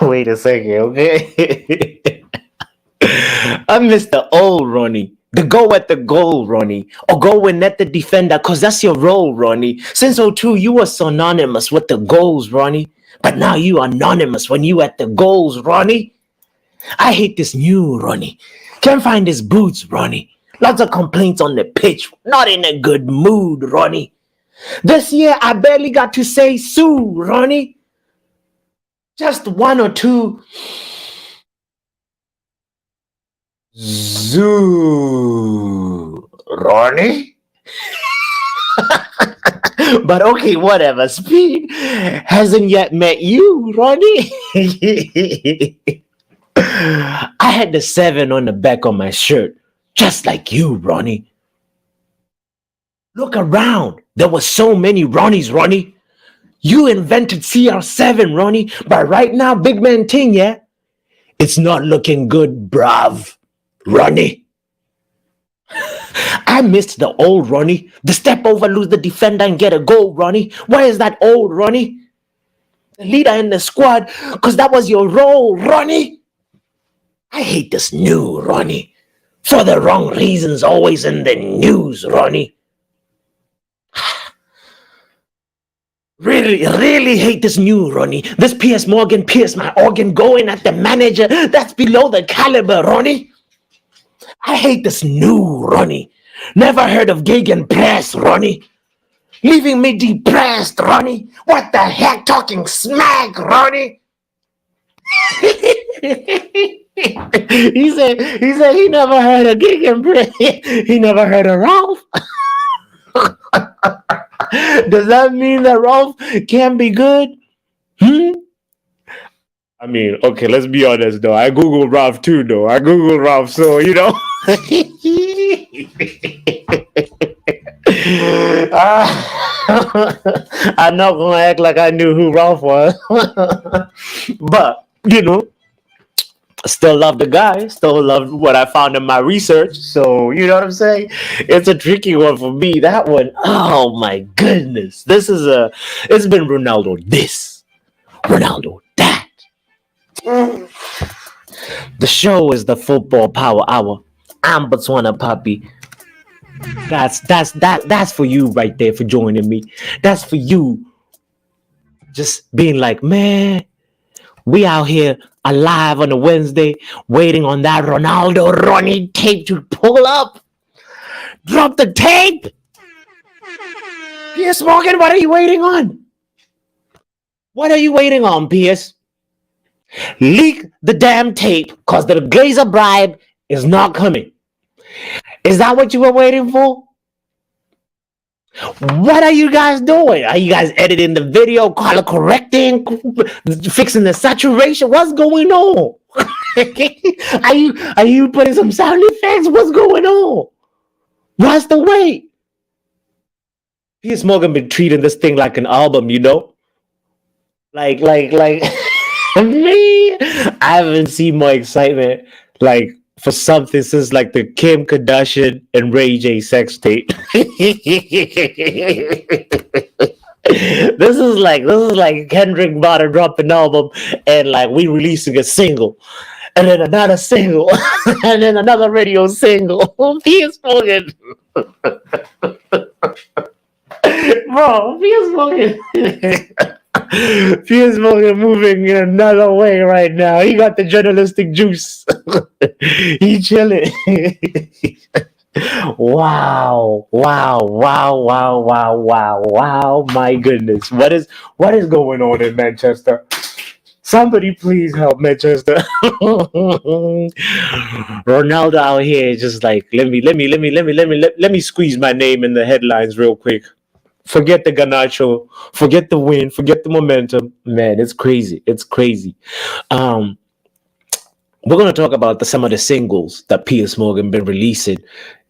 Wait a second, okay? I miss the old Ronnie. The go at the goal, Ronnie. Or go and net the defender, cause that's your role, Ronnie. Since '02, you were synonymous with the goals, Ronnie. But now you are anonymous when you at the goals, Ronnie. I hate this new Ronnie. Can't find his boots, Ronnie. Lots of complaints on the pitch. Not in a good mood, Ronnie. This year, I barely got to say Sue, Ronnie. Just one or two Zoo, Ronnie? But okay, whatever. Speed hasn't yet met you, Ronnie. I had the 7 on the back of my shirt, just like you, Ronnie. Look around. There were so many Ronnies, Ronnie. You invented CR7, Ronnie, but right now, big man ting, yeah? It's not looking good, bruv. Ronnie. I missed the old Ronnie. The step over, lose the defender, and get a goal, Ronnie. Where is that old Ronnie? The leader in the squad, because that was your role, Ronnie. I hate this new Ronnie. For the wrong reasons, always in the news, Ronnie. Really hate this new Ronnie. This Piers Morgan pierced my organ going at the manager. That's below the caliber, Ronnie. I hate this new Ronnie. Never heard of Gegenpress, Ronnie. Leaving me depressed, Ronnie. What the heck, talking smack, Ronnie? he said he never heard of Gegenpress. He never heard of Ralph. Does that mean that Ralph can't be good? I mean, okay, let's be honest though. I Googled Ralph too, though. I Googled Ralph, so you know. I'm not gonna act like I knew who Ralph was. But, you know, still love the guy, still love what I found in my research. So, you know what I'm saying? It's a tricky one for me. That one, oh my goodness. It's been Ronaldo this, Ronaldo that. The show is the Football Power Hour. I'm Botswana Puppy. That's for you right there for joining me. That's for you just being like, man, we out here alive on a Wednesday, waiting on that Ronaldo Ronnie tape to pull up. Drop the tape. Piers Morgan, what are you waiting on? What are you waiting on, Piers? Leak the damn tape, cause the Glazer bribe is not coming. Is that what you were waiting for? What are you guys doing? Are you guys editing the video, color correcting, fixing the saturation? What's going on? Are you putting some sound effects? What's going on? What's the wait? Piers Morgan been treating this thing like an album, you know? Like me, I haven't seen more excitement like for something since like the Kim Kardashian and Ray J sex tape. This is like Kendrick Lamar dropped an album and like we releasing a single. And then another single, and then another radio single. Piers Morgan, bro, Piers Morgan. Piers Morgan moving in another way right now. He got the journalistic juice. He chilling. Wow. My goodness. What is going on in Manchester? Somebody please help Manchester. Ronaldo out here just like let me squeeze my name in the headlines real quick. Forget the Ganacho, forget the win, forget the momentum. Man, it's crazy. It's crazy. We're gonna talk about some of the singles that Piers Morgan been releasing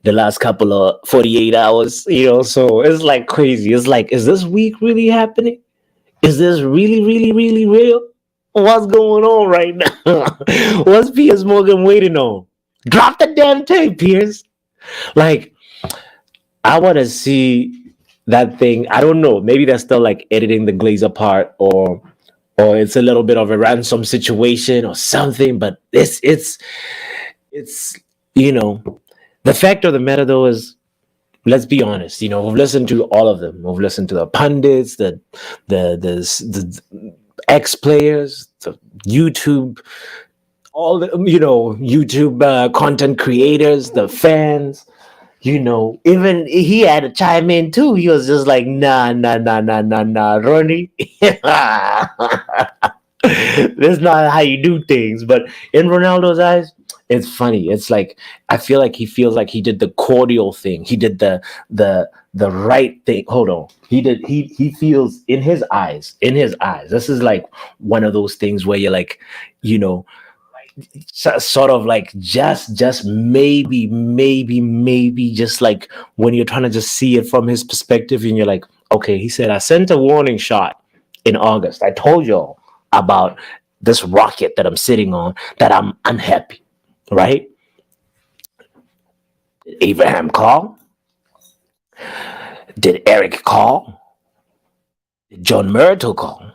the last couple of 48 hours. You know, so it's like crazy. It's like, is this week really happening? Is this really real? What's going on right now? What's Piers Morgan waiting on? Drop the damn tape, Piers. Like, I want to see that thing. I don't know. Maybe they're still like editing the Glazer part, or or it's a little bit of a ransom situation or something. But it's you know, the fact of the matter though is, let's be honest. We've listened to all of them. We've listened to the pundits, the ex players, the YouTube, all the YouTube content creators, the fans. Even he had to chime in too. He was just like, nah, nah, nah, nah, nah, nah, Ronnie. That's not how you do things. But in Ronaldo's eyes, it's funny. It's like, I feel like he feels like he did the cordial thing. He did the right thing. Hold on. He feels in his eyes. In his eyes. This is like one of those things where you're like, you know, sort of like just maybe just like when you're trying to just see it from his perspective, and you're like, okay, he said, I sent a warning shot in August. I told y'all about this rocket that I'm sitting on, that I'm unhappy, right? Did Abraham call? Did Eric call? Did John Myrtle call?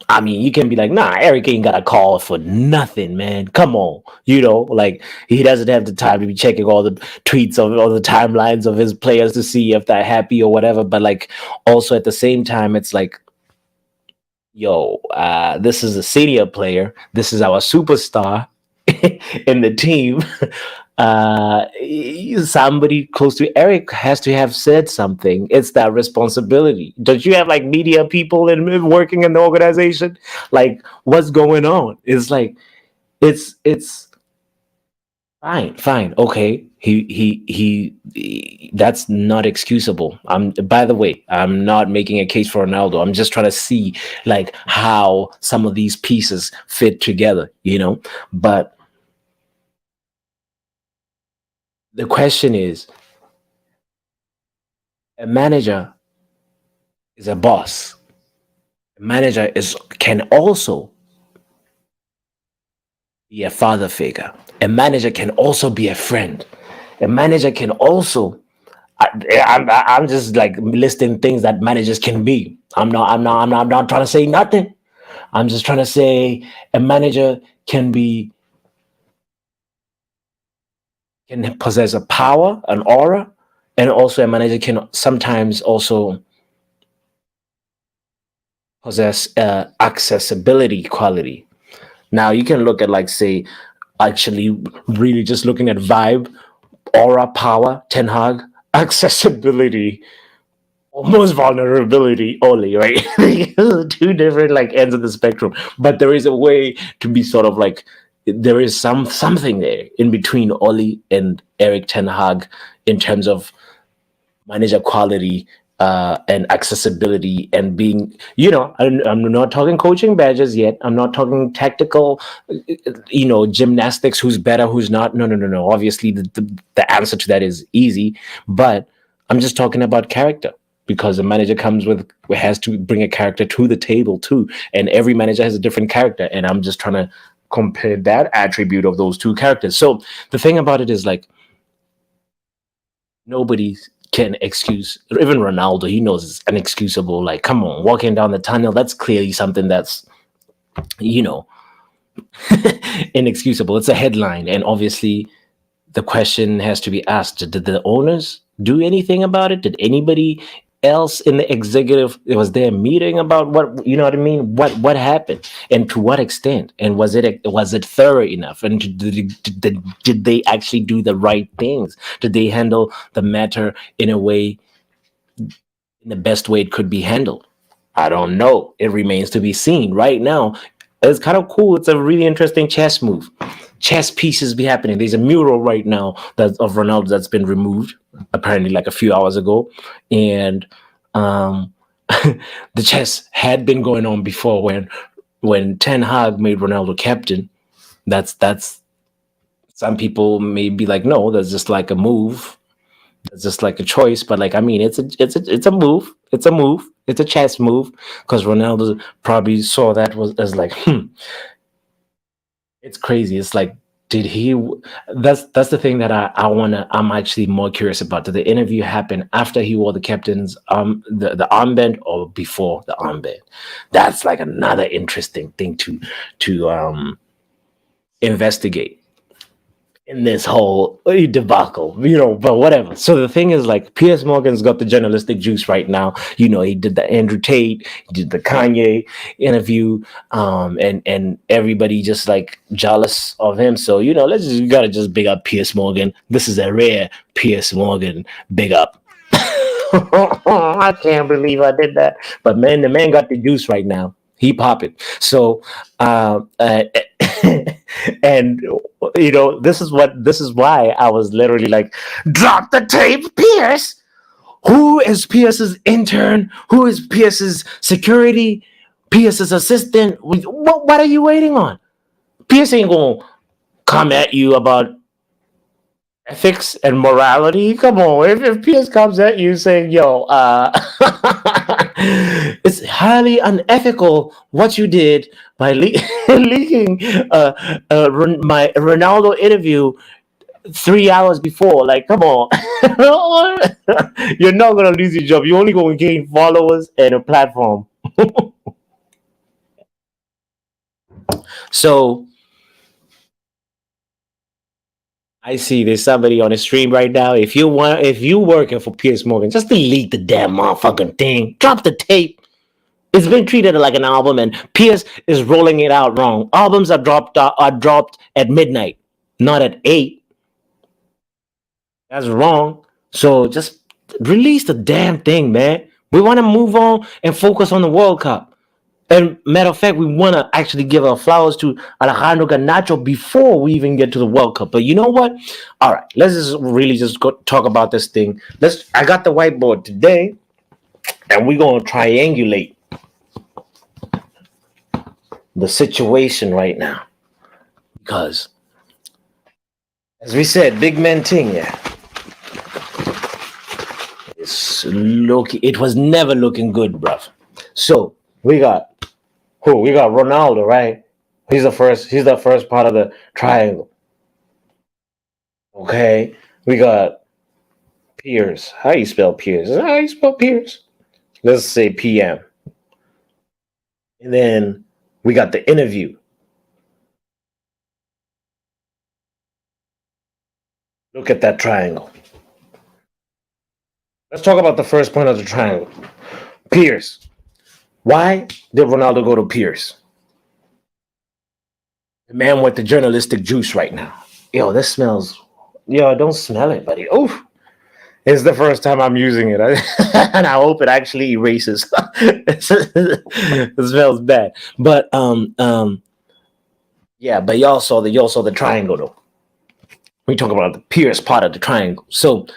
I mean, you can be like, nah, Eric ain't got a call for nothing, man. Come on. Like, he doesn't have the time to be checking all the tweets of all the timelines of his players to see if they're happy or whatever. But like, also at the same time, it's like, yo, this is a senior player. This is our superstar in the team. Somebody close to Eric has to have said something. It's that responsibility. Don't you have like media people working in the organization? Like, what's going on? It's like, it's fine, okay. That's not excusable. By the way, I'm not making a case for Ronaldo. I'm just trying to see like how some of these pieces fit together, But the question is, a manager is a boss. A manager can also be a father figure. A manager can also be a friend. A manager can also, I'm just like listing things that managers can be. I'm not trying to say nothing. I'm just trying to say a manager can possess a power, an aura, and also a manager can sometimes also possess accessibility quality. Now you can look at, like, say, actually really just looking at vibe, aura, power, Ten Hag, accessibility, almost vulnerability only, right? Two different like ends of the spectrum. But there is a way to be sort of like, there is something there in between Oli and Eric Ten Hag in terms of manager quality and accessibility, and being, I'm not talking coaching badges yet. I'm not talking tactical, gymnastics, who's better, who's not. No. Obviously, the answer to that is easy, but I'm just talking about character, because a manager has to bring a character to the table too, and every manager has a different character, and I'm just trying to compare that attribute of those two characters. So the thing about it is, like, nobody can excuse, even Ronaldo, he knows it's inexcusable. Like, come on, walking down the tunnel, that's clearly something that's, inexcusable. It's a headline. And obviously the question has to be asked, did the owners do anything about it? Did anybody else in the executive, was there a meeting about what, what I mean? What happened, and to what extent? And was it thorough enough? And did they actually do the right things? Did they handle the matter in the best way it could be handled? I don't know. It remains to be seen. Right now, it's kind of cool. It's a really interesting chess move. Chess pieces be happening. There's a mural right now of Ronaldo that's been removed, apparently like a few hours ago, and the chess had been going on before when Ten Hag made Ronaldo captain. That's some people may be like, no, that's just like a move. It's just like a choice, but like, I mean, it's a move. It's a move. It's a chess move, because Ronaldo probably saw that as like, it's crazy. It's like did he? That's the thing that I'm actually more curious about. Did the interview happen after he wore the captain's the armband or before the armband? That's like another interesting thing to investigate in this whole debacle, but whatever. So the thing is, like, Piers Morgan's got the journalistic juice right now. He did the Andrew Tate, he did the Kanye interview, and everybody just like jealous of him. So, you gotta just big up Piers Morgan. This is a rare Piers Morgan big up. I can't believe I did that. But man, the man got the juice right now. He popping. So, and this is why I was literally like, drop the tape, Pierce. Who is Pierce's intern? Who is Pierce's security? Pierce's assistant? What are you waiting on? Pierce ain't gonna come at you about ethics and morality. Come on, if Pierce comes at you saying, "Yo, it's highly unethical what you did by leaking my Ronaldo interview 3 hours before," like, come on. You're not gonna lose your job. You're only gonna gain followers and a platform. So I see there's somebody on the stream right now. If you working for Piers Morgan, just delete the damn motherfucking thing. Drop the tape. It's been treated like an album, and Piers is rolling it out wrong. Albums are dropped at midnight, not at 8. That's wrong. So just release the damn thing, man. We want to move on and focus on the World Cup. And matter of fact, we want to actually give our flowers to Alejandro Garnacho before we even get to the World Cup. But you know what? All right, let's just really just go talk about this thing. I got the whiteboard today, and we're going to triangulate the situation right now. Because, as we said, big man thing, yeah. It was never looking good, bruv. So, we got Ronaldo, right? He's the first part of the triangle. Okay. We got Piers. How you spell Piers? Is that how you spell Piers? Let's say PM. And then we got the interview. Look at that triangle. Let's talk about the first point of the triangle. Piers. Why did Ronaldo go to Piers? The man with the journalistic juice right now. Yo, this smells. Yo, don't smell it, buddy. Oof. It's the first time I'm using it. And I hope it actually erases. It smells bad. But yeah, but y'all saw the triangle though. We talk about the Piers part of the triangle. So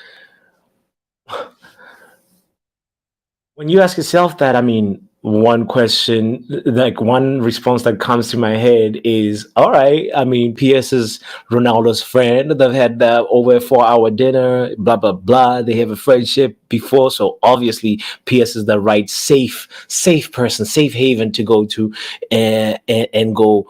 when you ask yourself that, I mean, one question, like one response that comes to my head is, all right, I mean, Piers is Ronaldo's friend. They've had over a 4-hour dinner, blah, blah, blah. They have a friendship before. So obviously Piers is the right safe person, safe haven to go to and go,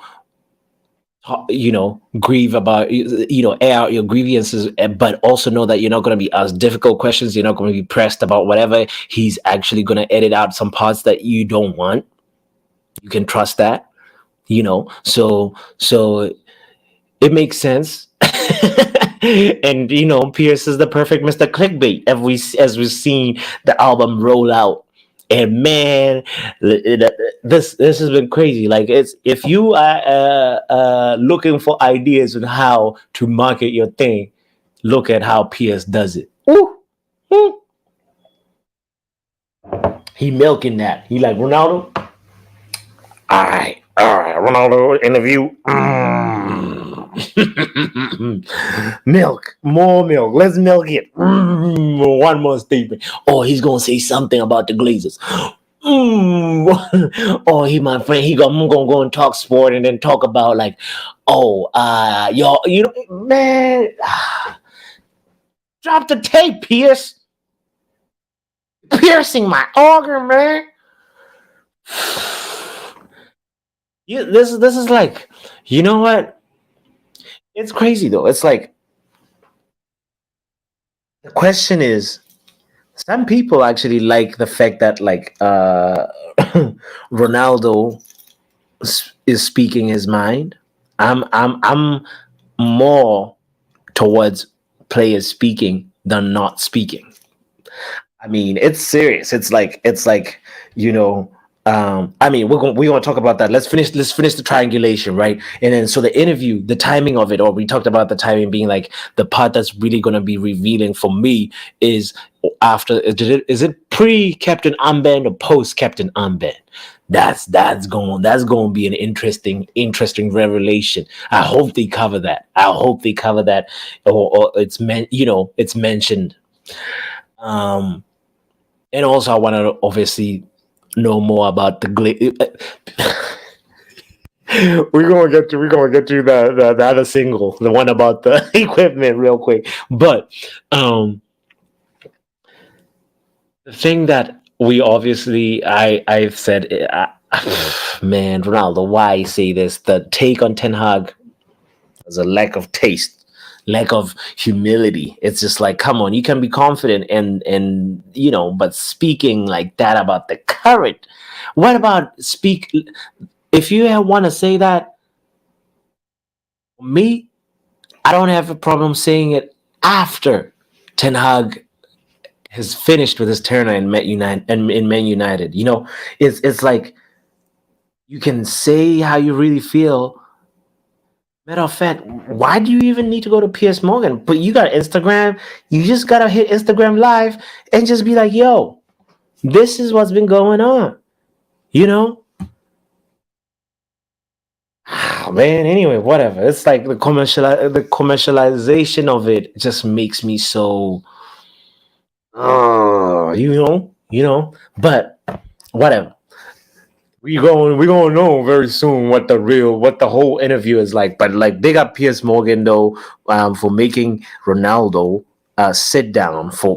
grieve about, air out your grievances, but also know that you're not going to be asked difficult questions. You're not going to be pressed about whatever. He's actually going to edit out some parts that you don't want. You can trust that, so it makes sense. And, Piers is the perfect Mr. Clickbait as we've seen the album roll out. And man, this has been crazy. Like, it's, if you are looking for ideas on how to market your thing, look at how Piers does it. Ooh. Ooh. He milking that. He like, Ronaldo. All right, Ronaldo interview. Milk, more milk. Let's milk it. One more statement. Oh, he's gonna say something about the Glazers. Oh, my friend, I'm gonna go and talk sport and then talk about like, y'all, man, drop the tape, Piers. Piercing my organ, man. This is like, you know what? It's crazy though. It's like the question is, some people actually like the fact that like Ronaldo is speaking his mind. I'm more towards players speaking than not speaking. I mean, it's serious. It's like you know. I mean, we're gonna talk about that. Let's finish the triangulation, right? And then so the interview, the timing of it, or we talked about the timing being like the part that's really gonna be revealing for me is after is it pre Captain Armband or post Captain Armband? That's going to be an interesting revelation. I hope they cover that. I hope they cover that, or it's it's mentioned. Um, and also I want to obviously know more about the we're gonna get to the other single, the one about the equipment, real quick. But the thing that we obviously I've said, man, Ronaldo, why say this? The take on Ten Hag is a lack of taste, lack of humility. It's just like, come on, you can be confident and but speaking like that about the current. What about speak? If you want to say that, me, I don't have a problem saying it after Ten Hag has finished with his tenure in Man United and in Man United. It's like you can say how you really feel. Matter of fact, why do you even need to go to Piers Morgan? But you got Instagram. You just gotta hit Instagram Live and just be like, "Yo, this is what's been going on." You know, man. Anyway, whatever. It's like the commercialization of it just makes me so, But whatever. We're gonna know very soon what the whole interview is like. But like, big up Piers Morgan though, for making Ronaldo sit down for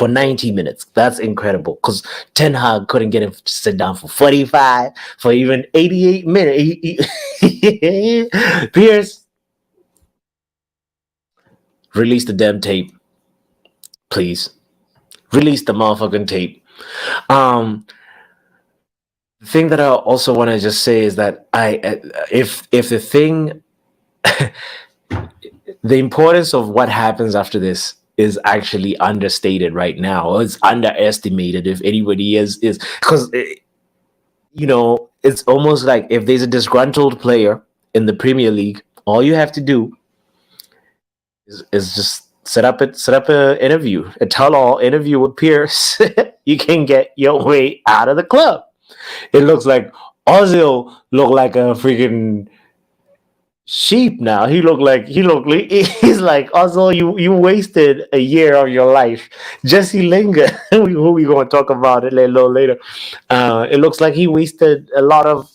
90 minutes. That's incredible. Because Ten Hag couldn't get him to sit down for 45, for even 88 minutes. Piers, release the damn tape, please. Release the motherfucking tape. Um, the thing that I also want to just say is that if the thing the importance of what happens after this is actually understated right now, or it's underestimated, if anybody is because it's almost like if there's a disgruntled player in the Premier League, all you have to do is just set up a interview, a tell-all interview with Pierce. You can get your way out of the club. It looks like Ozil looked like a freaking sheep now. He's like, also, you wasted a year of your life. Jesse Lingard, who we gonna talk about it a little later. It looks like he wasted a lot of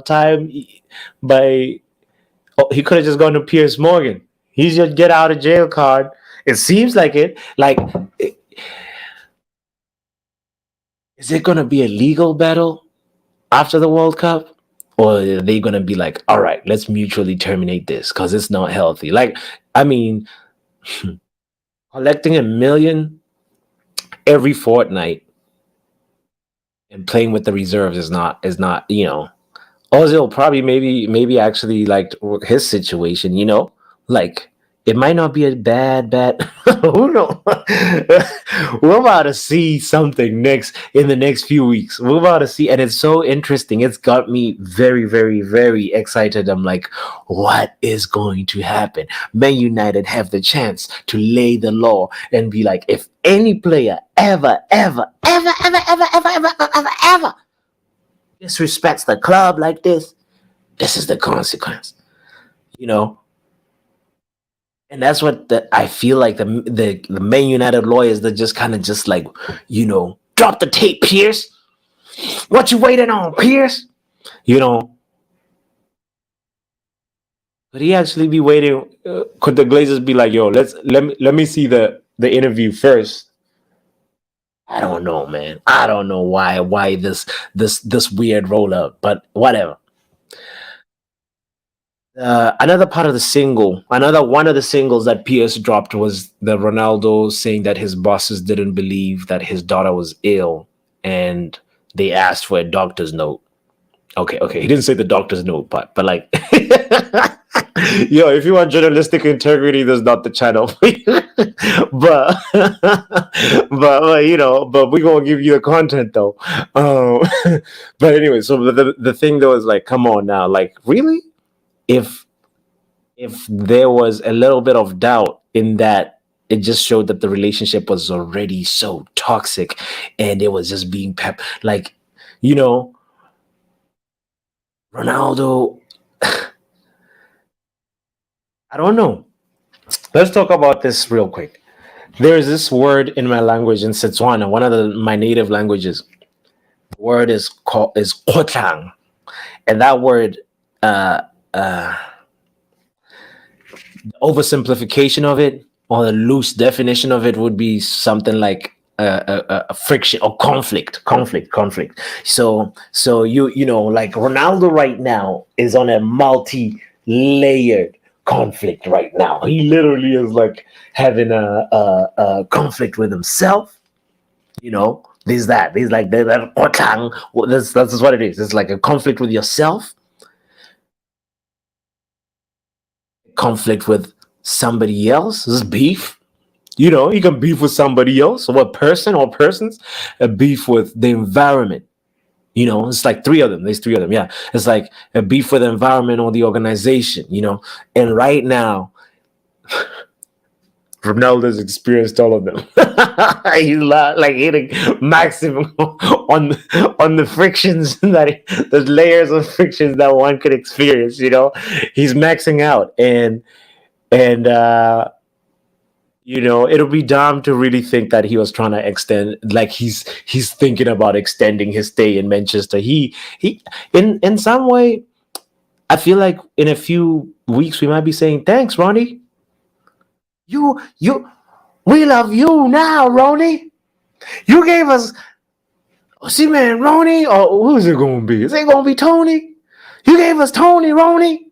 time by he could have just gone to Piers Morgan. He's your get out of jail card. It seems like it. Like, is it gonna be a legal battle after the World Cup? Or are they gonna be like, all right, let's mutually terminate this because it's not healthy? Like, I mean, collecting 1 million every fortnight and playing with the reserves is not. Ozil probably maybe actually liked his situation. Like, it might not be a bad. Who knows? We're about to see something in the next few weeks. We're about to see, and it's so interesting. It's got me very, very, very excited. I'm like, what is going to happen? Man United have the chance to lay the law and be like, if any player ever disrespects the club like this is the consequence. You know, and that's what I feel like the Man United lawyers that just kind of just like, drop the tape, Pierce. What you waiting on, Pierce? You know, could he actually be waiting? Could the Glazers be like, yo, let me see the interview first? I don't know, man. I don't know why this weird roll up, but whatever. Another part of the single, another one of the singles that PS dropped was the Ronaldo saying that his bosses didn't believe that his daughter was ill, and they asked for a doctor's note. Okay, he didn't say the doctor's note, but like, yo, if you want journalistic integrity, that's not the channel. but, but we gonna give you the content though. Um, but anyway, so the thing though is like, come on now, like really, if if there was a little bit of doubt in that, it just showed that the relationship was already so toxic, and it was just being like, you know, Ronaldo. I don't know. Let's talk about this real quick. There is this word in my language in Setswana, one of my native languages. The word is called is kotlang, and that word, uh, uh, oversimplification of it or the loose definition of it would be something like a friction or conflict. So you know, like Ronaldo right now is on a multi-layered conflict right now. He literally is like having a conflict with himself. You know, there's like that's what it is. It's like a conflict with yourself, conflict with somebody else. This is beef. You know, you can beef with somebody else or a person or persons, a beef with the environment. You know, it's like three of them. There's three of them. Yeah. It's like a beef with the environment or the organization, you know. And right now, Ronaldo's experienced all of them. He's like hitting maximum on the frictions the layers of frictions that one could experience. You know, he's maxing out, and you know, it'll be dumb to really think that he was trying to extend, like he's thinking about extending his stay in Manchester. He in some way, I feel like in a few weeks we might be saying thanks, Ronnie. You we love you now, Ronnie. You gave us, see man, Ronnie, or who's it gonna be? Is it gonna be Tony? You gave us Tony, Ronnie.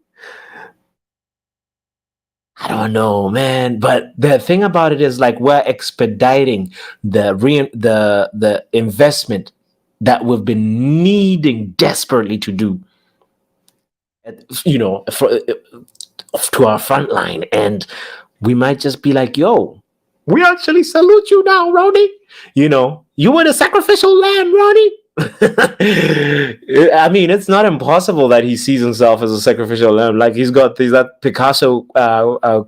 I don't know, man. But the thing about it is, like, we're expediting the investment that we've been needing desperately to do, you know, to our front line, and we might just be like, "Yo, we actually salute you now, Ronnie. You know, you were the sacrificial lamb, Ronnie." I mean, it's not impossible that he sees himself as a sacrificial lamb. Like he's got that Picasso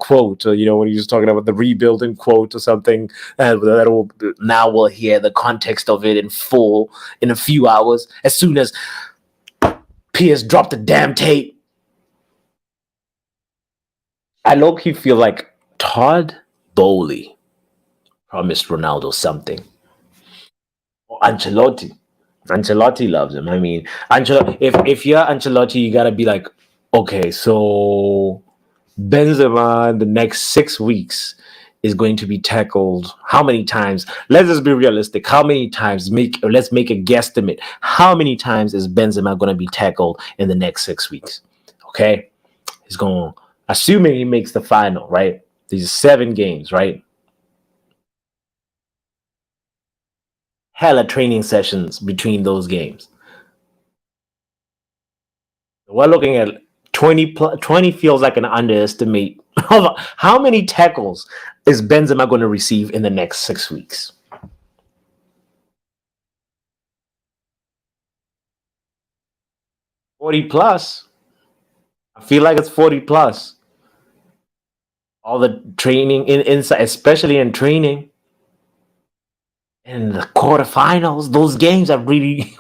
quote, you know, when he was talking about the rebuilding quote or something. Now we'll hear the context of it in full in a few hours. As soon as Pierce dropped the damn tape, I low-key feel like Todd Bowley promised Ronaldo something. Or Ancelotti. Ancelotti loves him. I mean, if you're Ancelotti, you gotta be like, okay, so Benzema in the next 6 weeks is going to be tackled how many times? Let's just be realistic. How many times? Let's make a guesstimate. How many times is Benzema going to be tackled in the next 6 weeks? Okay, he's going. Assuming he makes the final, right? These 7 games, right? Hella training sessions between those games. We're looking at 20 feels like an underestimate. How many tackles is Benzema going to receive in the next 6 weeks? +40. I feel like it's +40. All the training inside, especially in training. In the quarterfinals, those games are really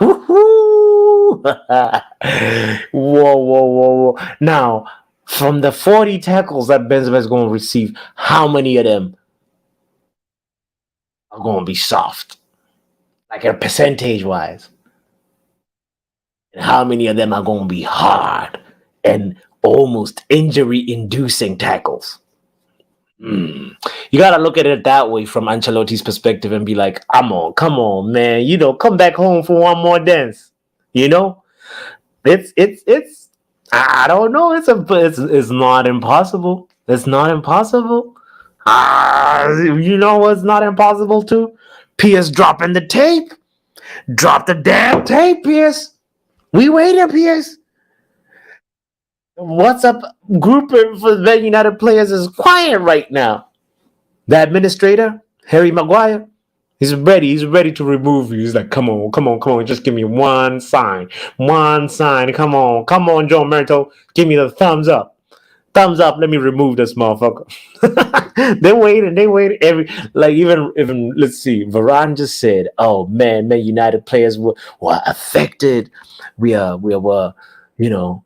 whoa. Now, from the 40 tackles that Benzema is going to receive, how many of them are going to be soft? Like a percentage wise. And how many of them are going to be hard and almost injury inducing tackles? You gotta look at it that way from Ancelotti's perspective and be like, come on, man, you know, come back home for one more dance. You know, it's I don't know. It's not impossible. It's not impossible. You know what's not impossible too? PS dropping the tape. Drop the damn tape, PS. We waiting, PS. What's up group for the United players is quiet right now. The administrator, Harry Maguire, he's ready. He's ready to remove you. He's like, come on, come on, come on. Just give me one sign. One sign. Come on. Come on, Joe Merto. Give me the thumbs up. Thumbs up. Let me remove this motherfucker. They waited. They waited even let's see. Varane just said, "Oh man, Man United players were affected. We were, you know,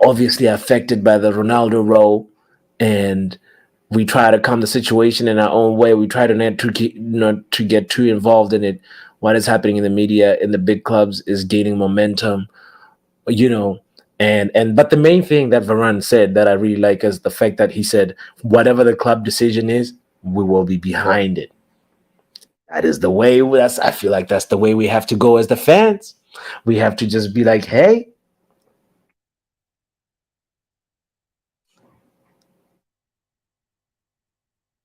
obviously affected by the Ronaldo role, and we try to calm the situation in our own way. We try to not to get too involved in it. What is happening in the media in the big clubs is gaining momentum, you know." And but the main thing that Varane said that I really like is the fact that he said, whatever the club decision is, we will be behind it. That is the way. I feel like that's the way we have to go as the fans. We have to just be like, hey,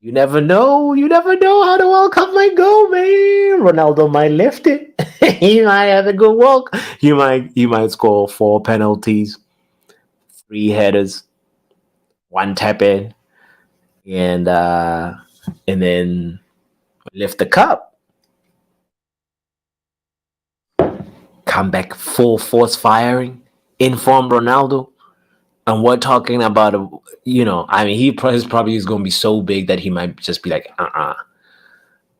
you never know. You never know how the World Cup might go, man. Ronaldo might lift it. He might have a good walk. He might score 4 penalties, 3 headers, 1 tap in, and then lift the cup. Come back full force firing, inform Ronaldo. And we're talking about I mean, his probably is going to be so big that he might just be like,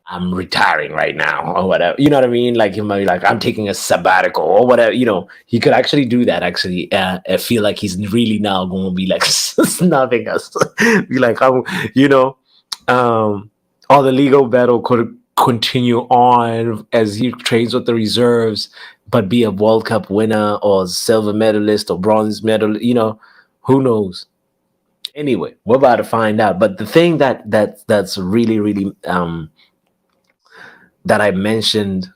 I'm retiring right now or whatever. You know what I mean? Like he might be like, I'm taking a sabbatical or whatever. He could actually do that. Actually, I feel like he's really now going to be like snubbing us. Be like, all the legal battle could continue on as he trains with the reserves, but be a World Cup winner or silver medalist or bronze medal. Who knows? Anyway, we're about to find out. But the thing that's really, really that I mentioned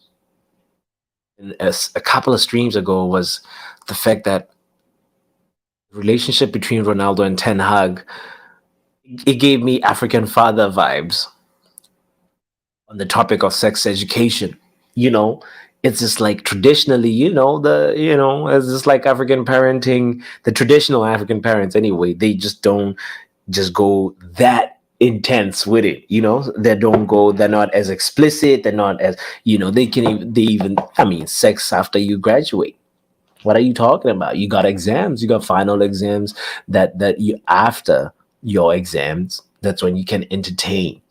a couple of streams ago was the fact that the relationship between Ronaldo and Ten Hag, it gave me African father vibes on the topic of sex education. It's just like traditionally, it's just like African parenting, the traditional African parents anyway, they just don't just go that intense with it. They're not as explicit, they're not as, I mean, sex after you graduate. What are you talking about? You got exams, you got final exams that you after your exams, that's when you can entertain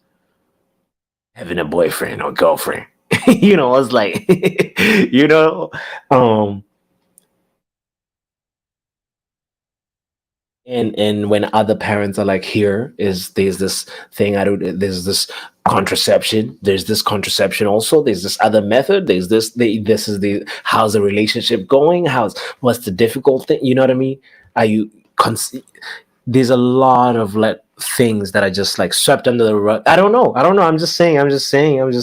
having a boyfriend or girlfriend. It's like, um, and when other parents are like, there's this thing there's this contraception also, there's this other method, this is the how's the relationship going, what's the difficult thing, you know what I mean? Are you there's a lot of things that are just like swept under the rug. I don't know. I'm just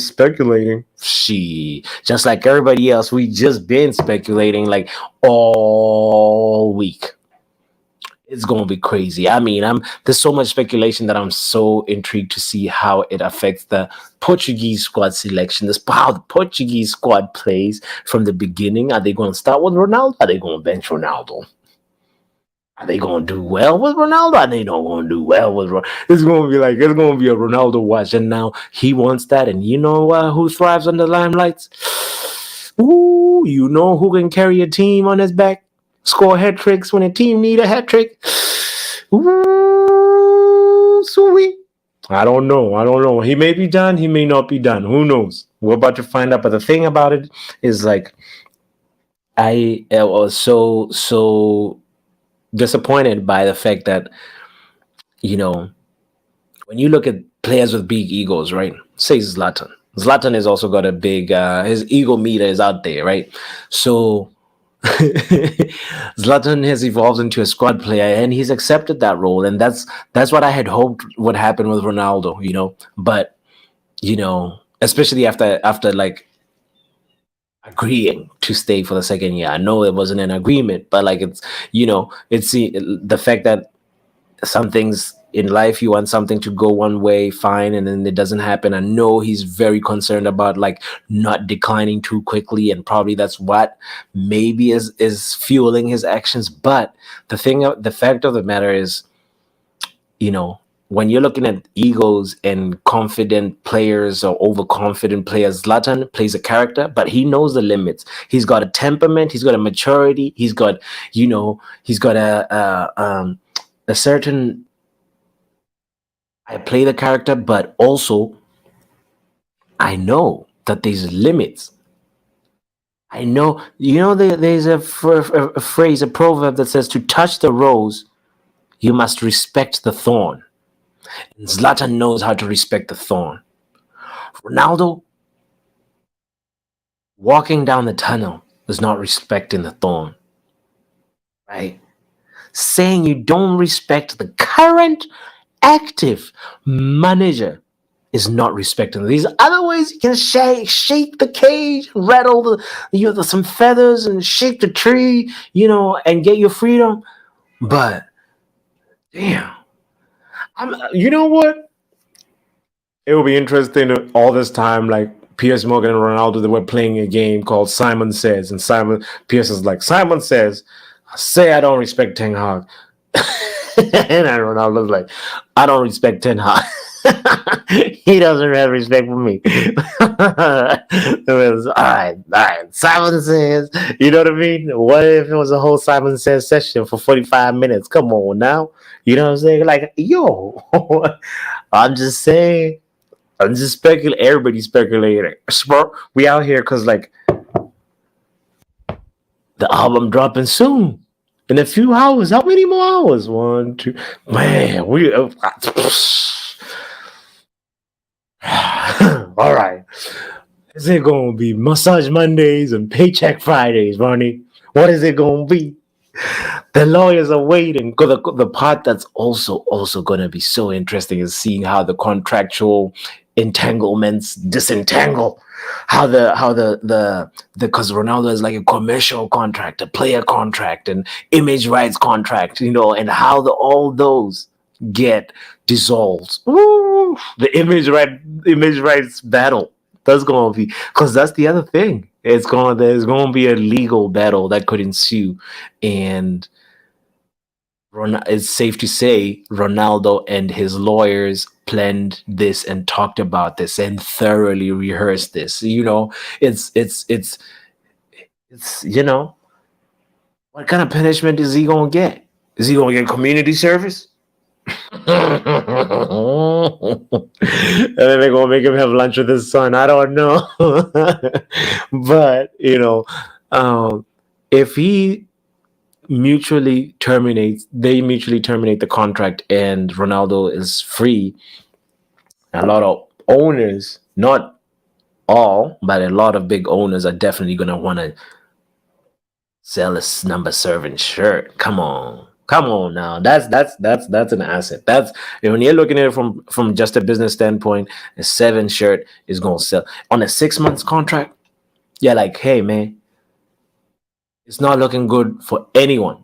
speculating. Just like everybody else, we just been speculating like all week. It's gonna be crazy. I mean, there's so much speculation that I'm so intrigued to see how it affects the Portuguese squad selection. How the Portuguese squad plays from the beginning. Are they going to start with Ronaldo? Are they going to bench Ronaldo? Are they going to do well with Ronaldo? Are they not going to do well with Ronaldo? It's going to be a Ronaldo watch. And now he wants that. And you know who thrives under limelights? Ooh, you know who can carry a team on his back? Score hat tricks when a team need a hat trick? Ooh, sweet. I don't know. He may be done. He may not be done. Who knows? We're about to find out. But the thing about it is like, I was so disappointed by the fact that, when you look at players with big egos, right? Say Zlatan. Zlatan has also got a big, his ego meter is out there, right? So Zlatan has evolved into a squad player and he's accepted that role. And that's what I had hoped would happen with Ronaldo, but, especially after agreeing to stay for the second year. I know it wasn't an agreement, but like it's it's the fact that some things in life you want something to go one way, fine, and then it doesn't happen. I know he's very concerned about like not declining too quickly, and probably that's what maybe is fueling his actions. But the fact of the matter is, when you're looking at egos and confident players or overconfident players, Zlatan plays a character, but he knows the limits. He's got a temperament, he's got a maturity, he's got a certain, I play the character, but also I know that there's limits. I know, there's a phrase, a proverb that says, to touch the rose, you must respect the thorn. And Zlatan knows how to respect the thorn. Ronaldo, walking down the tunnel, is not respecting the thorn. Right? Saying you don't respect the current active manager is not respecting. These other ways you can shake the cage, rattle some feathers and shake the tree, and get your freedom. But damn, you know what? It will be interesting all this time, like Piers Morgan and Ronaldo, they were playing a game called Simon Says, and Piers is like, Simon says, I say I don't respect Ten Hag. And Ronaldo's like, I don't respect Ten Hag. He doesn't have respect for me. It was, all right. Simon Says, you know what I mean? What if it was a whole Simon Says session for 45 minutes? Come on now. You know what I'm saying? Like, yo, I'm just saying. I'm just speculating. Everybody's speculating. We out here because, like, the album dropping soon. In a few hours. How many more hours? 1, 2. Man, we. All right. Is it going to be Massage Mondays and Paycheck Fridays, Ronnie? What is it going to be? The lawyers are waiting. The part that's also going to be so interesting is seeing how the contractual entanglements disentangle. How the because Ronaldo is like a commercial contract, a player contract, and image rights contract, and how all those get dissolved. Woo! The image rights battle. That's going to be, because that's the other thing. There's going to be a legal battle that could ensue, and it's safe to say Ronaldo and his lawyers planned this and talked about this and thoroughly rehearsed this. It's what kind of punishment is he gonna get? Is he gonna get community service? And then they're gonna make him have lunch with his son. I don't know. But if he they mutually terminate the contract and Ronaldo is free, a lot of owners, not all, but a lot of big owners are definitely going to want to sell his number 7 shirt. Come on now. That's an asset. That's, when you're looking at it from just a business standpoint, a 7 shirt is going to sell on a 6 months contract. Yeah, like, hey man, it's not looking good for anyone.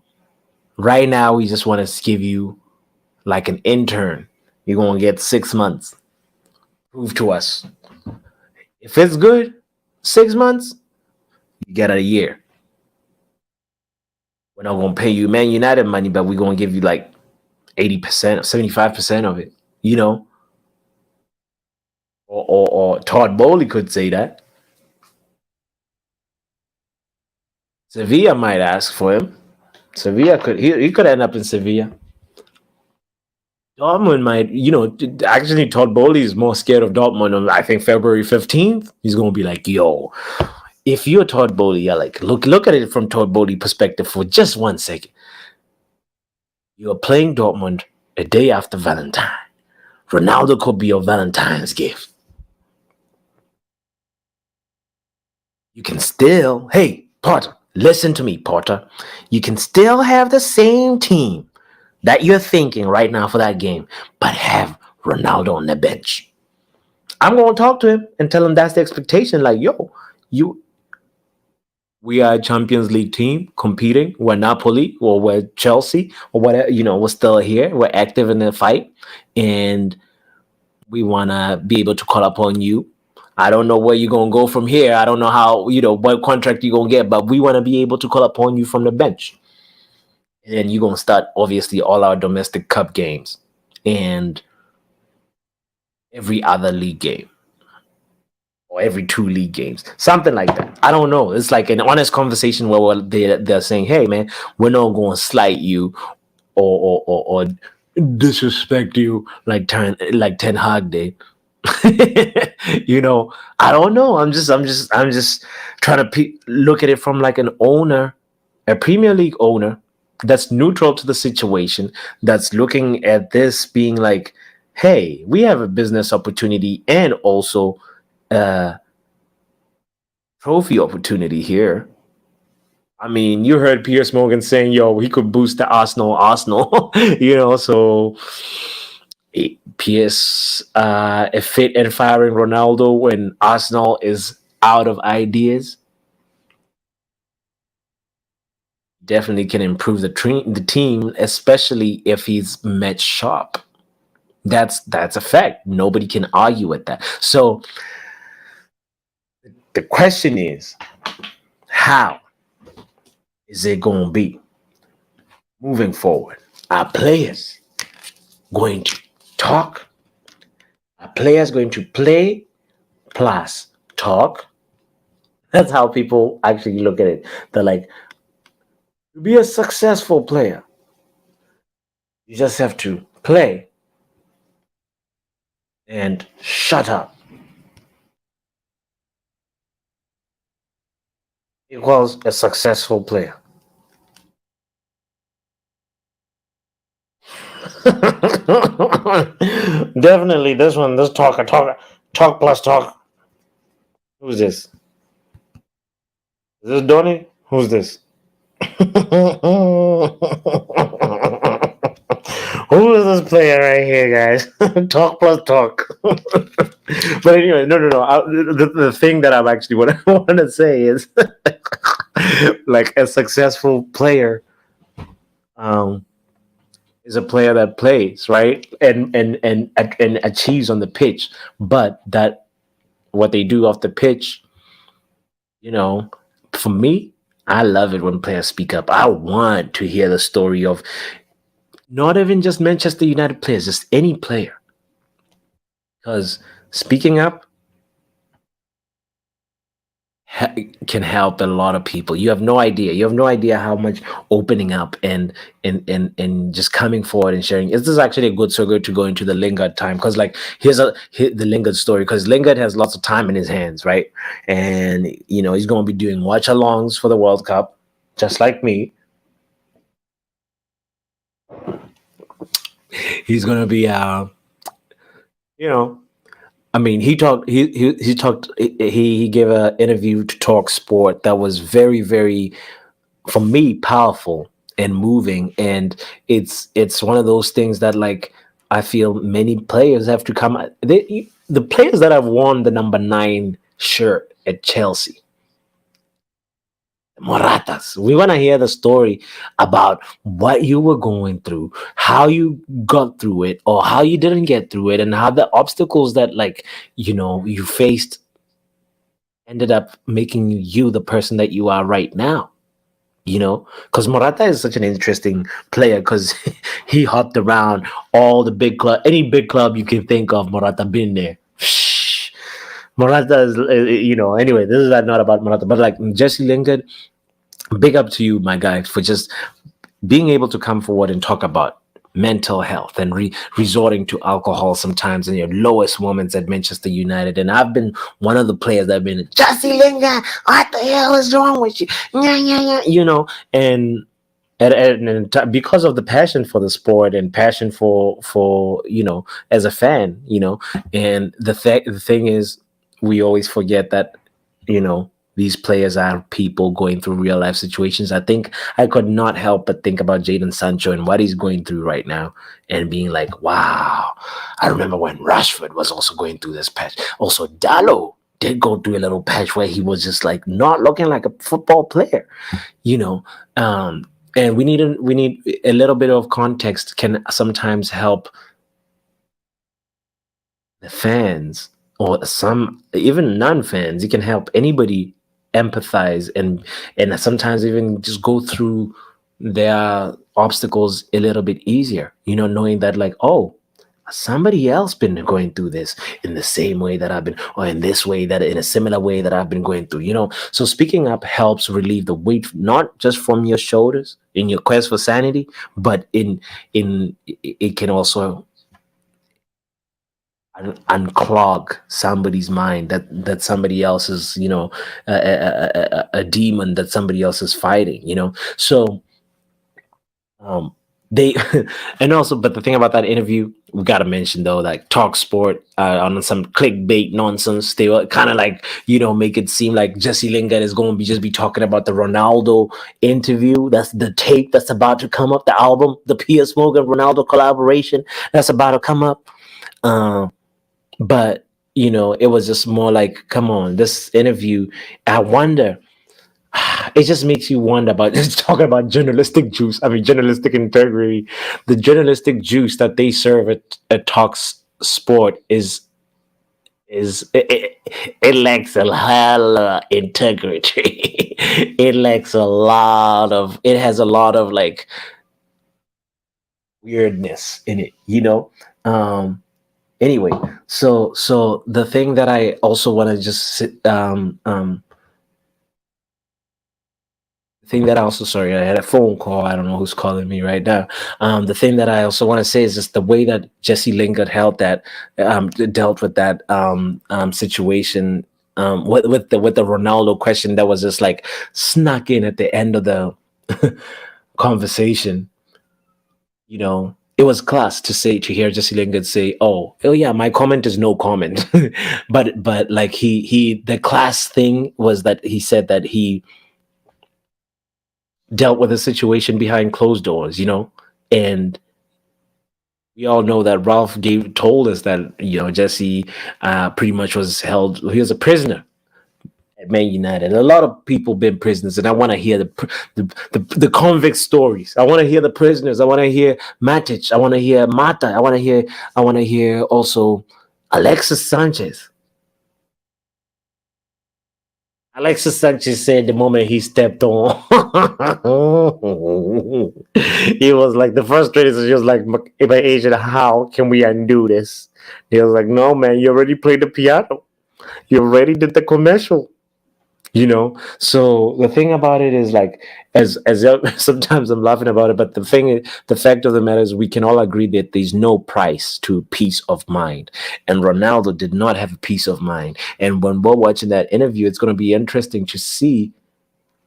Right now, we just want to give you like an intern. You're going to get 6 months. Prove to us. If it's good, 6 months, you get a year. We're not going to pay you Man United money, but we're going to give you like 80% or 75% of it, Or Todd Bowley could say that. Sevilla might ask for him. Sevilla he could end up in Sevilla. Dortmund might, actually Todd Bowley is more scared of Dortmund. I think February 15th, he's going to be like, yo, if you're Todd Bowley, you're like, look at it from Todd Bowley perspective for just 1 second. You're playing Dortmund a day after Valentine. Ronaldo could be your Valentine's gift. You can still, hey, Potter, listen to me, Potter. You can still have the same team that you're thinking right now for that game, but have Ronaldo on the bench. I'm going to talk to him and tell him that's the expectation. Like, yo, We are a Champions League team competing. We're Napoli or we're Chelsea or whatever. We're still here. We're active in the fight, and we want to be able to call upon you. I don't know where you're gonna go from here. I don't know how what contract you're gonna get, but we want to be able to call upon you from the bench. And then you're gonna start obviously all our domestic cup games and every other league game or every 2 league games, something like that. I don't know. It's like an honest conversation where they're saying, "Hey, man, we're not going to slight you or disrespect you like Ten Hag did." I don't know. I'm just trying to look at it from like an owner, a Premier League owner that's neutral to the situation, that's looking at this being like, hey, we have a business opportunity and also a trophy opportunity here. I mean, you heard Piers Morgan saying, yo, he could boost the Arsenal, so Piers a fit and firing Ronaldo when Arsenal is out of ideas definitely can improve the team, especially if he's match sharp. That's a fact. Nobody can argue with that. So the question is, how is it going to be moving forward? Are players going to talk? Are players going to play plus talk? That's how people actually look at it. They're like, to be a successful player, you just have to play and shut up. Equals a successful player. Definitely this one, this talk plus talk. Who's this? Is this Donnie? Who's this? Who is this player right here, guys? Talk plus talk. But anyway, no. The thing that I'm actually what I want to say is, like a successful player, is a player that plays right and achieves on the pitch, but that what they do off the pitch, for me, I love it when players speak up. I want to hear the story of not even just Manchester United players, just any player. Because speaking up can help a lot of people. You have no idea. You have no idea how much opening up and just coming forward and sharing. This is actually a good segue to go into the Lingard time, because like here's the Lingard story, because Lingard has lots of time in his hands, right? And he's going to be doing watch-alongs for the World Cup, just like me. He's going to be I mean, he talked. He talked. He gave an interview to Talk Sport that was very, very, for me, powerful and moving. And it's one of those things that, like, I feel many players have to come. The players that have worn the number 9 shirt at Chelsea, Moratas. We want to hear the story about what you were going through, how you got through it, or how you didn't get through it, and how the obstacles that you faced ended up making you the person that you are right now. Because Morata is such an interesting player, because he hopped around all the big club, any big club you can think of. Morata been there. Morata is, anyway, this is not about Morata, but like Jesse Lingard, big up to you, my guy, for just being able to come forward and talk about mental health and resorting to alcohol sometimes in your lowest moments at Manchester United. And I've been one of the players that have been, Jesse Lingard, what the hell is wrong with you? And because of the passion for the sport and passion for as a fan, and the thing is, we always forget that these players are people going through real life situations. I think I could not help but think about Jadon Sancho and what he's going through right now, and being like, wow, I remember when Rashford was also going through this patch. Also, Dallo did go through a little patch where he was just like not looking like a football player, you know. And we need a little bit of context can sometimes help the fans or some even non-fans. It can help anybody empathize and sometimes even just go through their obstacles a little bit easier, you know, knowing that like, oh, somebody else been going through this in the same way that I've been, or in this way, that in a similar way that I've been going through, you know. So speaking up helps relieve the weight not just from your shoulders in your quest for sanity, but in it can also unclog somebody's mind, that somebody else is, you know, a demon that somebody else is fighting, you know. So um they and also, but the thing about that interview, we got to mention though, like Talk Sport, on some clickbait nonsense, they were kind of like, you know, make it seem like Jesse Lingard is going to be just be talking about the Ronaldo interview, that's the tape that's about to come up, the album, the Piers Morgan Ronaldo collaboration that's about to come up. But you know, it was just more like, come on, this interview, I wonder, it just makes you wonder about just talking about journalistic juice, I mean journalistic integrity, the journalistic juice that they serve at Talks Sport is it lacks a hell of integrity. It lacks a lot of, it has a lot of like weirdness in it, you know. Anyway, so the thing that I also want to just thing that I also, sorry, I had a phone call, I don't know who's calling me right now. The thing that I also want to say is just the way that Jesse Lingard held that, dealt with that situation, with the Ronaldo question that was just like snuck in at the end of the conversation. You know, it was class to say, to hear Jesse Lingard say, oh yeah, my comment is no comment." But like he the class thing was that he said that he dealt with a situation behind closed doors, you know. And we all know that Ralph told us that, you know, Jesse pretty much was held, he was a prisoner at Man United. A lot of people been prisoners, and I want to hear the convict stories. I want to hear the prisoners. I want to hear Matic. I want to hear Mata. I want to hear also Alexis Sanchez. Alexis Sanchez said the moment he stepped on, he was like, the first trade is just like, my agent, how can we undo this? He was like, no, man, you already played the piano. You already did the commercial. You know, so the thing about it is like, as sometimes I'm laughing about it, but the thing is, the fact of the matter is, we can all agree that there's no price to peace of mind, and Ronaldo did not have a peace of mind. And when we're watching that interview, it's going to be interesting to see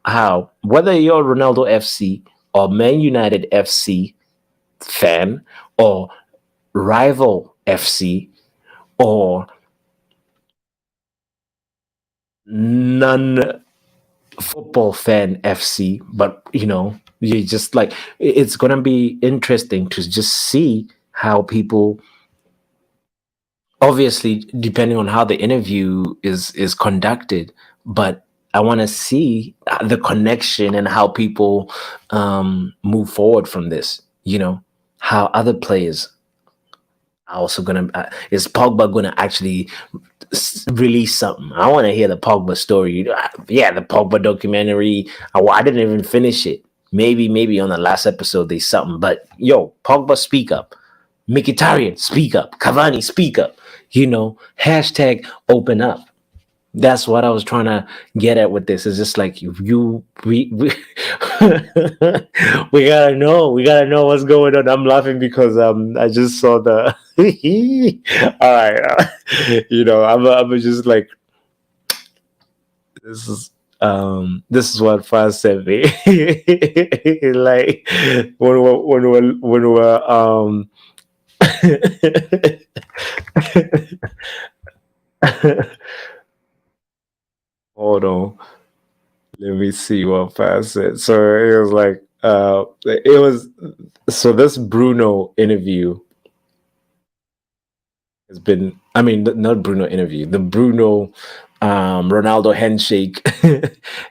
how, whether you're Ronaldo FC or Man United FC fan, or rival FC, or none football fan FC, but you know, you just like, it's gonna be interesting to just see how people, obviously depending on how the interview is conducted, but I want to see the connection and how people move forward from this, you know, how other players are also gonna, is Pogba gonna actually release something? I want to hear the Pogba story. Yeah, the Pogba documentary. I didn't even finish it. Maybe on the last episode there's something. But yo, Pogba, speak up. Mkhitaryan, speak up. Cavani, speak up. You know, hashtag open up. That's what I was trying to get at with this. It's just like, we we gotta know what's going on. I'm laughing because I just saw the all right, you know, I'm just like, this is what Faz sent me. Like when we're hold on. Let me see what Faz said. So it was like, it was, so this Bruno interview has been, I mean, not Bruno interview, the Bruno Ronaldo handshake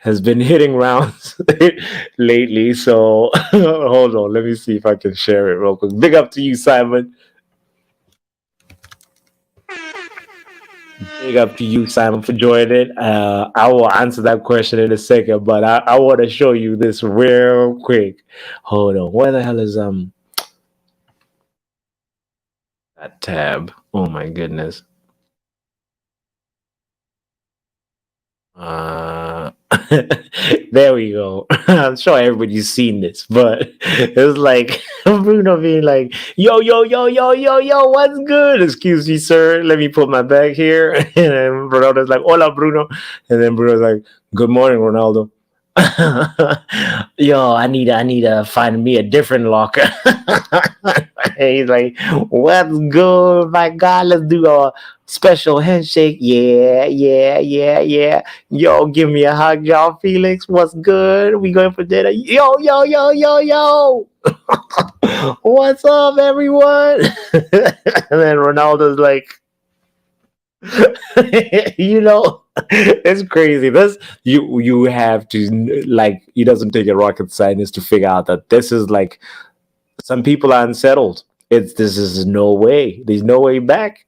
has been hitting rounds lately. So hold on, let me see if I can share it real quick. Big up to you, Simon. Big up to you, Simon, for joining. I will answer that question in a second, but I want to show you this real quick. Hold on, where the hell is that tab? Oh my goodness. Uh, there we go. I'm sure everybody's seen this, but it's like Bruno being like, "Yo, yo, yo, yo, yo, yo, what's good? Excuse me, sir. Let me put my bag here." And then Ronaldo's like, "Hola, Bruno," and then Bruno's like, "Good morning, Ronaldo." Yo, I need to find me a different locker. He's like, what's good, my God? Let's do a special handshake. Yeah, yeah, yeah, yeah. Yo, give me a hug, y'all. Felix, what's good? We going for dinner? Yo, yo, yo, yo, yo. What's up, everyone? And then Ronaldo's like, you know, it's crazy. This you have to like. It doesn't take a rocket scientist to figure out that this is like some people are unsettled. This is no way. There's no way back.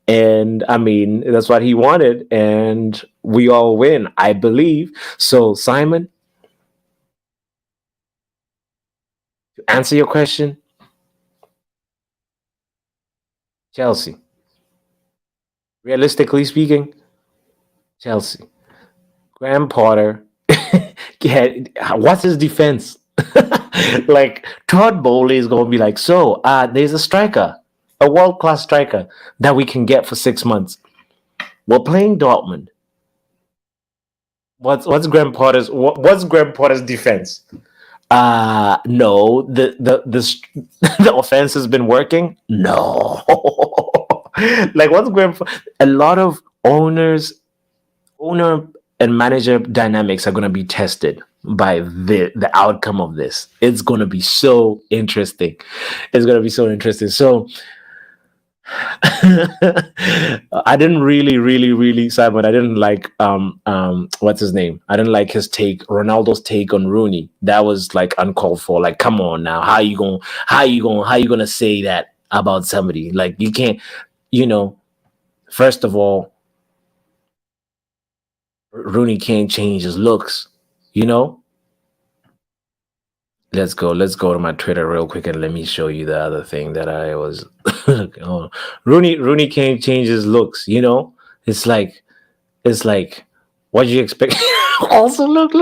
And I mean, that's what he wanted, and we all win, I believe. So, Simon, to answer your question, Chelsea. Realistically speaking, Chelsea. Graham Potter. What's his defense? Like Todd Bowley is going to be like, so there's a striker, a world class striker that we can get for 6 months. We're playing Dortmund. What's Graham Potter's defense? No, the offense has been working. No, like what's Graham? A lot of owner and manager dynamics are going to be tested by the outcome of this. It's going to be so interesting. It's going to be so interesting. So I didn't really Simon. I didn't like what's his name? I didn't like his take, Ronaldo's take on Rooney. That was like uncalled for. Like, come on now, how you gonna say that about somebody? Like, you can't. First of all, Rooney can't change his looks. Let's go to my Twitter real quick and let me show you the other thing that I was. Oh, Rooney can't change his looks. It's like what do you expect? Also, look at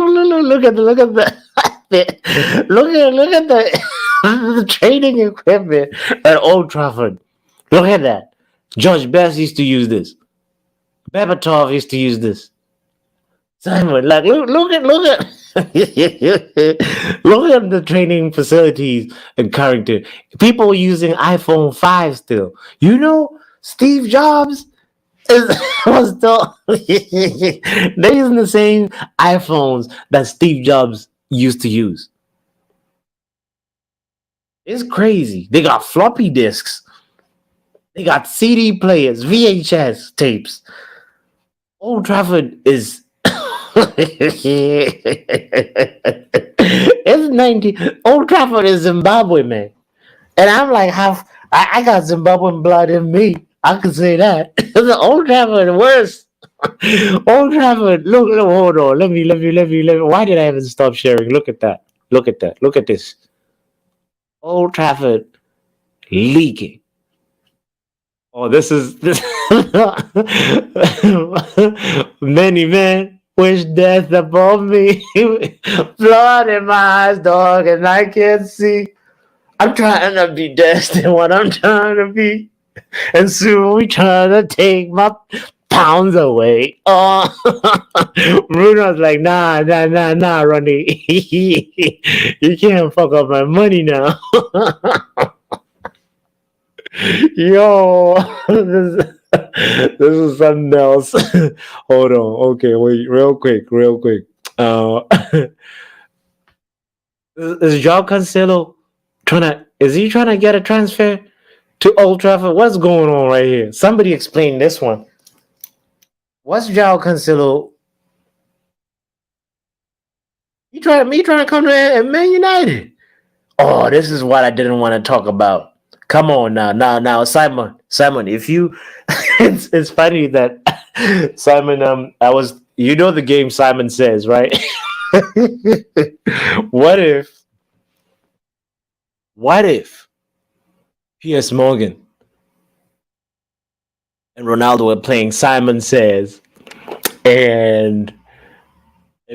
the look at the the training equipment at Old Trafford. Look at that. George Best used to use this. Berbatov used to use this. Simon, like look at look at the training facilities and Carrington. People using iPhone 5 still. Steve Jobs was still they're using the same iPhones that Steve Jobs used to use. It's crazy. They got floppy disks. They got CD players, VHS tapes. Old Trafford is it's 90. Old Trafford is Zimbabwe, man. And I'm like, I got Zimbabwean blood in me. I can say that. Old Trafford worse. Old Trafford, look, hold on. Let me. Why did I even stop sharing? Look at that. Look at this. Old Trafford leaking. Oh, this. Many men wish death upon me. Blood in my eyes, dog, and I can't see. I'm trying to be destined what I'm trying to be. And soon we trying to take my pounds away. Oh, Bruno's like, nah, Ronnie. You can't fuck up my money now. Yo, this is something else. Hold on. Okay, wait, real quick. Is João Cancelo is he trying to get a transfer to Old Trafford? What's going on right here? Somebody explain this one. What's João Cancelo? Me trying to come to Man United. Oh, this is what I didn't want to talk about. Come on now, Simon. If you, it's funny that Simon, I was, the game Simon Says, right? what if, what if Piers Morgan and Ronaldo were playing Simon Says, and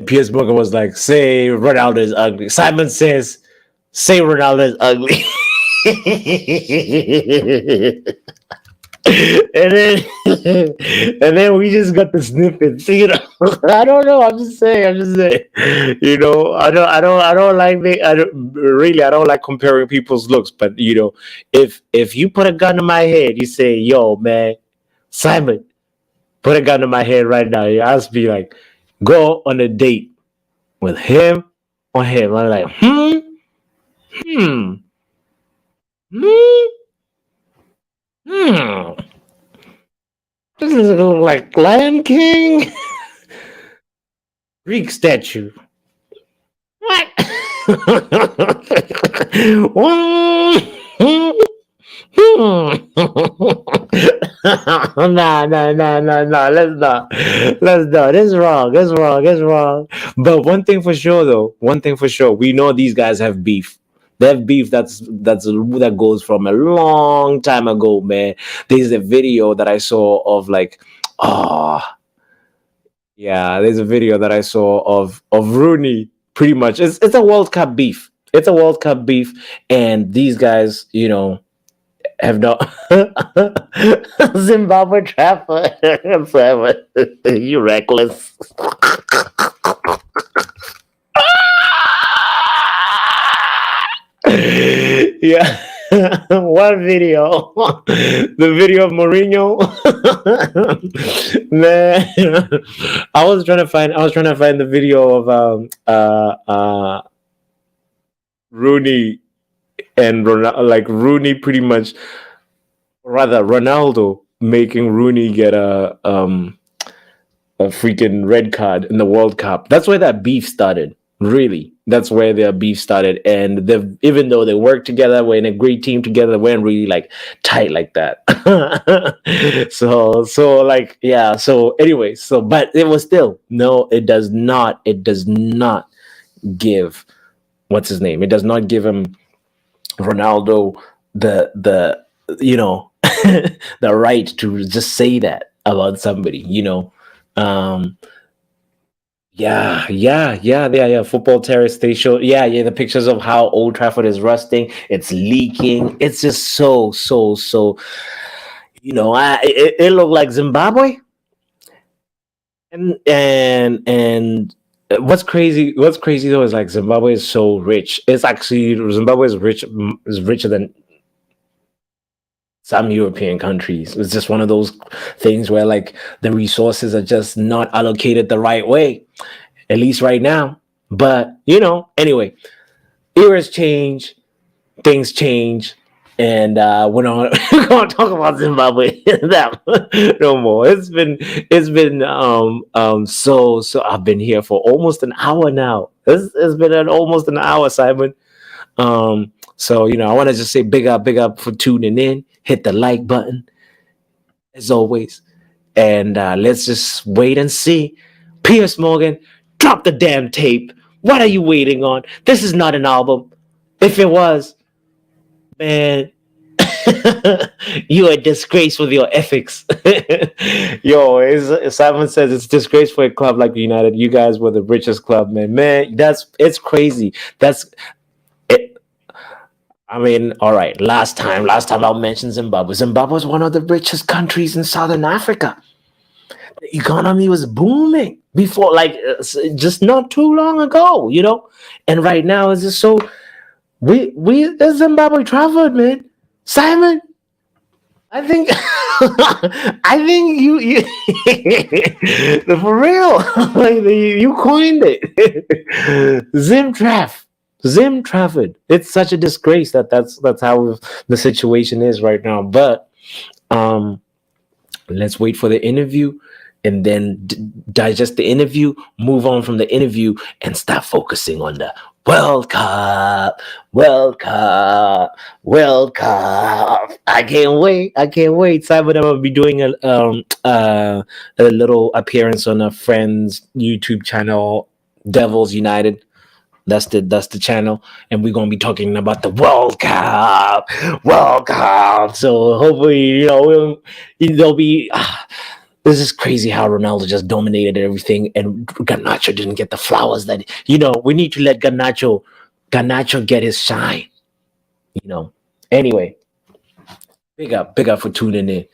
Piers Morgan was like, "Say Ronaldo is ugly." Simon Says, "Say Ronaldo is ugly." and then and then we just got the snippets. I don't know. I'm just saying. I don't like I don't like comparing people's looks. But if you put a gun to my head, you say, "Yo, man, Simon, put a gun to my head right now." You ask me like, go on a date with him or him. I'm like, hmm. Hmm. Hmm. This is like Lion King. Greek statue. What? No. Let's not. Let's not. This is wrong. This is wrong. This is wrong. But one thing for sure, though. One thing for sure. We know these guys have beef. They have beef that goes from a long time ago, man. There's a video that I saw of like, oh, yeah. There's a video that I saw of Rooney. Pretty much, it's a World Cup beef. It's a World Cup beef, and these guys, have no Zimbabwe Trafford. You reckless. Yeah. One video, the video of Mourinho. Man, I was trying to find the video of Rooney and like Rooney pretty much, rather Ronaldo making Rooney get a freaking red card in the World Cup. That's where that beef started. Really, that's where their beef started. And even though they worked together, were in a great team together, they weren't really like tight like that. so like, yeah. So anyway, but it was still no. It does not. It does not give. What's his name? It does not give him Ronaldo the the right to just say that about somebody. Yeah. Football Terrace. They show, the pictures of how Old Trafford is rusting. It's leaking. It's just so. It looked like Zimbabwe. And what's crazy though is like Zimbabwe is so rich. It's actually Zimbabwe is richer than some European countries. It's just one of those things where like the resources are just not allocated the right way, at least right now. But anyway, eras change, things change, and we're not going to talk about Zimbabwe no more. It's been so I've been here for almost an hour now. It's been almost an hour, Simon. So I want to just say big up for tuning in. Hit the like button as always, and let's just wait and see. Piers Morgan, drop the damn tape. What are you waiting on? This is not an album. If it was, man, you're a disgrace with your ethics. Yo, Simon says it's disgrace for a club like United. You guys were the richest club, man. It's crazy. That's it. I mean, all right. Last time I'll mention Zimbabwe. Zimbabwe was one of the richest countries in Southern Africa. The economy was booming before, like, just not too long ago, And right now it's just so. It's Zimbabwe Trafford, man. Simon, I think you for real. You coined it. Zim Trafford. It's such a disgrace that's how the situation is right now. But let's wait for the interview, and then digest the interview, move on from the interview, and start focusing on the World Cup, World Cup, World Cup. I can't wait. I can't wait. Simon, I'm gonna be doing a little appearance on a friend's YouTube channel, Devils United. That's the channel, and we're gonna be talking about the World Cup, World Cup. So hopefully, there'll be. This is crazy how Ronaldo just dominated everything, and Garnacho didn't get the flowers that we need to let Garnacho get his shine. Anyway, big up for tuning in.